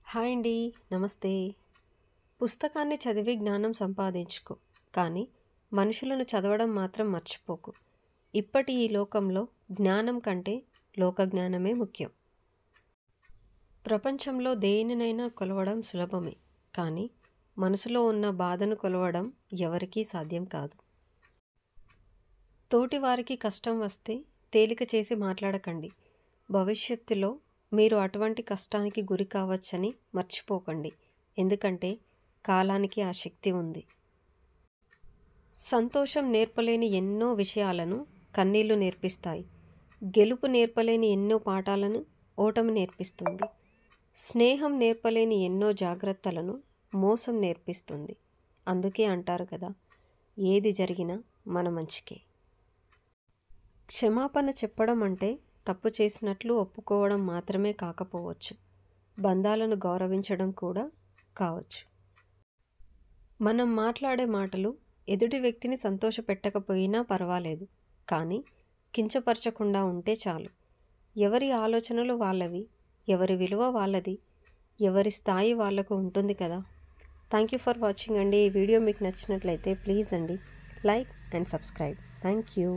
Hi అండి. నమస్తే. పుస్తకాన్ని చదివి జ్ఞానం సంపాదించుకో. కానీ మనుషులను చదవడం మాత్రం మర్చిపోకు. ఇప్పటి ఈ లోకంలో జ్ఞానం కంటే లోకజ్ఞానమే ముఖ్యం. ప్రపంచంలో దేనినైనా కొలవడం సులభమే. కానీ మనసులో ఉన్న బాధను కొలవడం ఎవరికీ సాధ్యం కాదు. తోటివారికి కష్టం వస్తే తేలిక చేసి మాట్లాడకండి. భవిష్యత్తులో మీరు అటువంటి కష్టానికి గురి కావచ్చని మర్చిపోకండి. ఎందుకంటే కాలానికి ఆ శక్తి ఉంది. సంతోషం నేర్పలేని ఎన్నో విషయాలను కన్నీళ్లు నేర్పిస్తాయి. గెలుపు నేర్పలేని ఎన్నో పాఠాలను ఓటమి నేర్పిస్తుంది. స్నేహం నేర్పలేని ఎన్నో జాగ్రత్తలను మోసం నేర్పిస్తుంది. అందుకే అంటారు కదా, ఏది జరిగినా మన మంచికే. క్షమాపణ చెప్పడం అంటే తప్పు చేసినట్లు ఒప్పుకోవడం మాత్రమే కాకపోవచ్చు. బంధాలను గౌరవించడం కూడా కావచ్చు. మనం మాట్లాడే మాటలు ఎదుటి వ్యక్తిని సంతోషపెట్టకపోయినా పర్వాలేదు. కానీ కించపరచకుండా ఉంటే చాలు. ఎవరి ఆలోచనలు వాళ్ళవి, ఎవరి విలువ వాళ్ళది, ఎవరి స్థాయి వాళ్ళకు ఉంటుంది కదా. థ్యాంక్ యూ ఫర్ వాచింగ్ అండి. ఈ వీడియో మీకు నచ్చినట్లయితే ప్లీజ్ అండి like and subscribe. Thank you.